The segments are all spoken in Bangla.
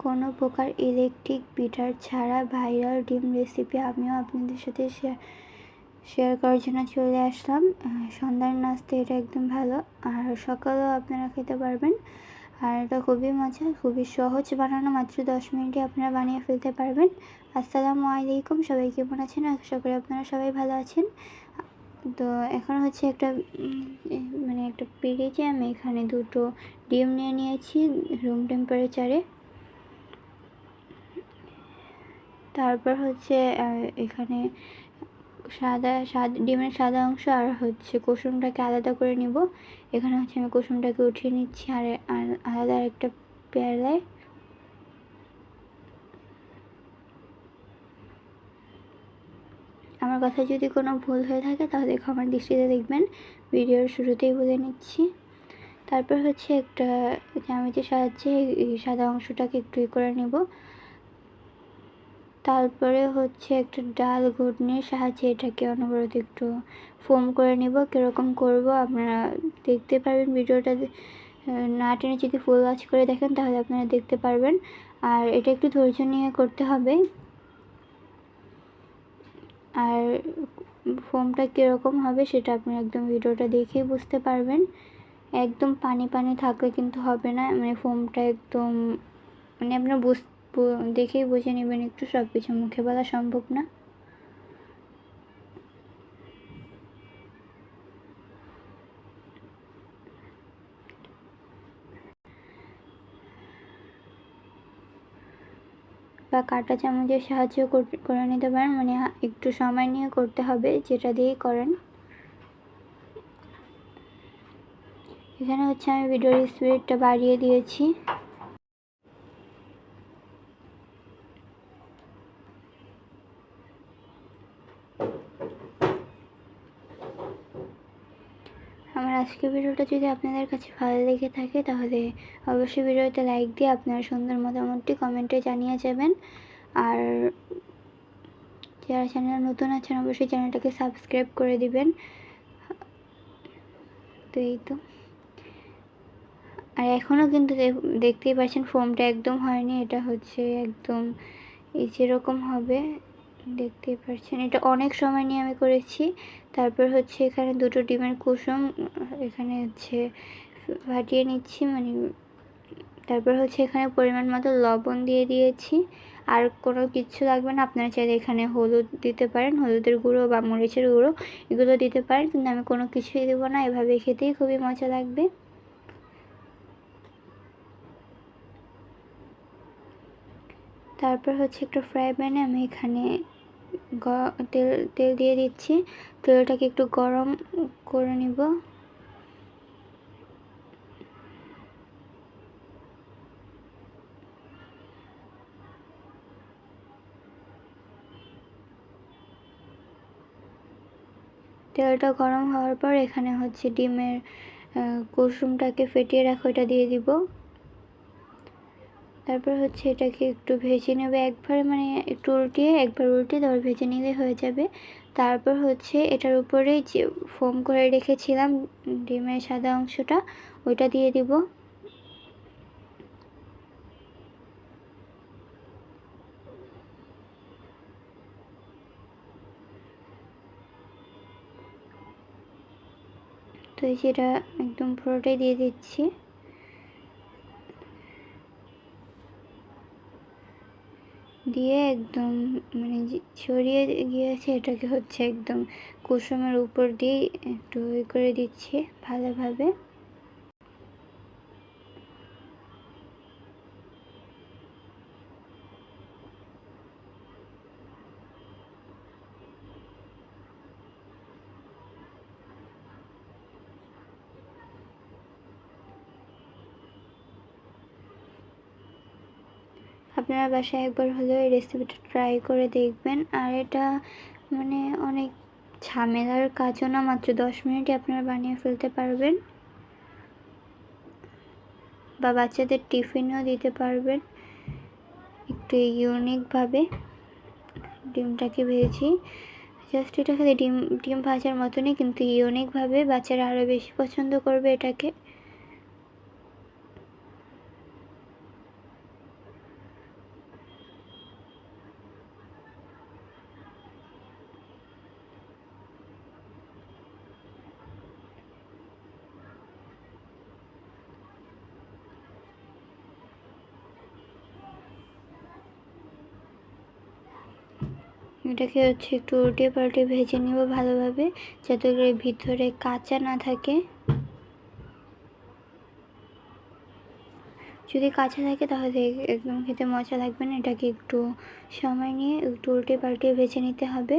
কোনো প্রকার ইলেকট্রিক বিটার ছাড়া ভাইরাল ডিম রেসিপি আমিও আপনাদের সাথে শেয়ার করার জন্য চলে আসলাম। সন্ধ্যার নাস্তা এটা একদম ভালো, আর সকালেও আপনারা খেতে পারবেন। আর এটা খুবই মজা, খুবই সহজ বানানো, মাত্র 10 মিনিটে আপনারা বানিয়ে ফেলতে পারবেন। আসসালামু আলাইকুম, সবাই কেমন আছেন? আশা করি আপনারা সবাই ভালো আছেন। তো এখন হচ্ছে একটা পেরেছে আমি এখানে 2টো ডিম নিয়ে নিয়েছি রুম টেম্পারেচারে। তারপর হচ্ছে এখানে ডিমের সাদা অংশ আর হচ্ছে কুসুমটাকে আলাদা করে নিব। এখানে হচ্ছে আমি কুসুমটাকে উঠিয়ে নিচ্ছি আর আলাদা একটা পেয়ালায়। আমার কথা যদি কোনো ভুল হয়ে থাকে তাহলে ক্ষমার দৃষ্টিতে দেখবেন, ভিডিওর শুরুতেই বলে নিচ্ছি। তারপর হচ্ছে একটা চামচের সাহায্যে এই সাদা অংশটাকে একটু করে নেব। তারপরে হচ্ছে একটা ডাল ঘুটনির সাহায্যে এটাকে অনবরত একটু ফোম করে নেব। কীরকম করব আপনারা দেখতে পারবেন, ভিডিওটা না টেনে যদি ফুল ওয়াচ করে দেখেন তাহলে আপনারা দেখতে পারবেন। আর এটা একটু ধৈর্য নিয়ে করতে হবে। আর ফোমটা কীরকম হবে সেটা আপনি একদম ভিডিওটা দেখেই বুঝতে পারবেন। একদম পানি পানি থাকলে কিন্তু হবে না, ফোমটা একদম আপনার দেখেই বুঝে নেবেন। একটু সব কিছু মুখে বলা সম্ভব না। বা কাঁটা চামচের সাহায্যে করে নিতে পারেন, একটু সময় নিয়ে করতে হবে, যেটা দিয়েই করেন। এখানে হচ্ছে আমি ভিডিওর স্পিডটা বাড়িয়ে দিয়েছি। আমার আজকের ভিডিওটা যদি আপনাদের কাছে ভালো লেগে থাকে তাহলে অবশ্যই ভিডিওতে লাইক দিয়ে আপনার সুন্দর মতামতটি কমেন্টে জানিয়ে যাবেন। আর যারা চ্যানেলে নতুন আছেন অবশ্যই চ্যানেলটাকে সাবস্ক্রাইব করে দিবেন। তো এই তো, আর এখনও কিন্তু দেখতেই পাচ্ছেন ফোমটা একদম হয়নি। এটা হচ্ছে একদম যেরকম হবে দেখতেই পাচ্ছেন। এটা অনেক সময় নিয়ে আমি করেছি। তারপর হচ্ছে এখানে 2টো ডিমের কুসুম এখানে হচ্ছে ফাটিয়ে নিচ্ছি, তারপর হচ্ছে এখানে পরিমাণ মতো লবণ দিয়ে দিয়েছি। আর কোনো কিছু লাগবে না, আপনারা চাইলে এখানে হলুদ দিতে পারেন, হলুদের গুঁড়ো বা মরিচের গুঁড়ো এগুলো দিতে পারেন, কিন্তু আমি কোনো কিছুই দেবো না। এভাবে খেতেই খুবই মজা লাগবে। তারপর হচ্ছে একটা ফ্রাই প্যানে আমি এখানে তেল দিয়ে দিচ্ছি। তেলটাকে একটু গরম করে নিব। তেলটা গরম হওয়ার পর এখানে হচ্ছে ডিমের কুসুমটাকে ফেটিয়ে রাখা ওটা দিয়ে দিব। তারপর হচ্ছে এটাকে একটু ভেজে নেবে একবার, একটু উল্টিয়ে একবার উল্টিয়ে তারপর ভেজে নিলে হয়ে যাবে। তারপর হচ্ছে এটার উপরে যে ফোম করে রেখেছিলাম ডিমের সাদা অংশটা ওইটা দিয়ে দিব। তো এই যেটা একদম পুরোটাই দিয়ে দিচ্ছি। দিয়ে একদম ছড়িয়ে গিয়েছে, এটাকে হচ্ছে একদম কুসুমের উপর দিয়ে একটু করে দিচ্ছি ভালোভাবে। আপনারা বাসায় একবার হলেও এই রেসিপিটা ট্রাই করে দেখবেন। আর এটা অনেক ঝামেলার কাজও না, মাত্র 10 মিনিটে আপনারা বানিয়ে ফেলতে পারবেন, বা বাচ্চাদের টিফিনও দিতে পারবেন। একটু ইউনিকভাবে ডিমটাকে ভেজে জাস্ট এটা খালি ডিম ভাজার মতনই, কিন্তু ইউনিকভাবে বাচ্চারা আরও বেশি পছন্দ করবে এটাকে। এটাকে হচ্ছে একটু উল্টে পাল্টে ভেজে নেব ভালোভাবে, যাতে করে ভিতরে কাঁচা না থাকে। যদি কাঁচা থাকে তাহলে একদম খেতে মজা লাগবে না। এটাকে একটু সময় নিয়ে একটু উল্টে পাল্টে ভেজে নিতে হবে।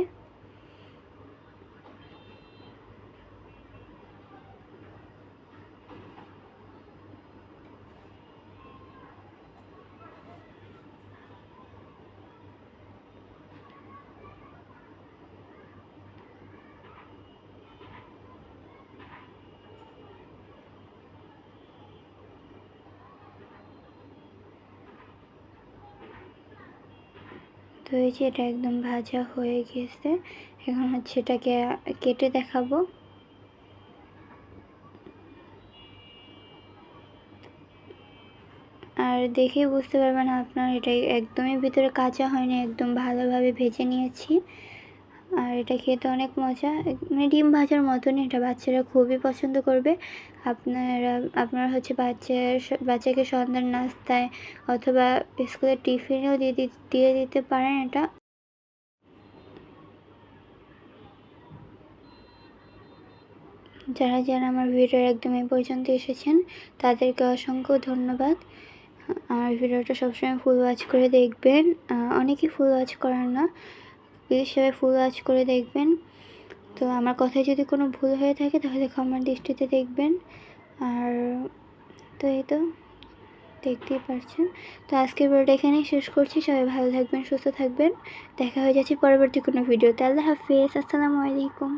তো এই যে এটা একদম ভাজা হয়ে গিয়েছে। এখন হচ্ছে এটাকে কেটে দেখাবো। আর দেখেই বুঝতে পারবেন আপনার এটা একদমই ভিতরে কাঁচা হয়নি, একদম ভালোভাবে ভেজে নিয়েছি। আর এটা খেতে অনেক মজা, মানে ডিম ভাজার মতনই। এটা বাচ্চারা খুবই পছন্দ করবে। আপনারা হচ্ছে বাচ্চাকে সন্ধ্যার নাস্তায় অথবা স্কুলের টিফিনেও দিয়ে দিতে পারেন এটা। যারা আমার ভিডিওর একদম এই পর্যন্ত এসেছেন তাদেরকে অসংখ্য ধন্যবাদ। আর ভিডিওটা সবসময় ফুল ওয়াচ করে দেখবেন। অনেকেই ফুল ওয়াচ করেন না, প্লিজ সবাই ফুল ওয়াচ করে দেখবেন। তো আমার কথায় যদি কোনো ভুল হয়ে থাকে তাহলে ক্ষমার দৃষ্টিতে দেখবেন। আর তো এই তো দেখতেই পাচ্ছেন। তো আজকের ভিডিওটা এখানেই শেষ করছি। সবাই ভালো থাকবেন, সুস্থ থাকবেন। দেখা হয়ে যাচ্ছে পরবর্তী কোনো ভিডিওতে। আল্লাহ হাফেজ, আসসালামু আলাইকুম।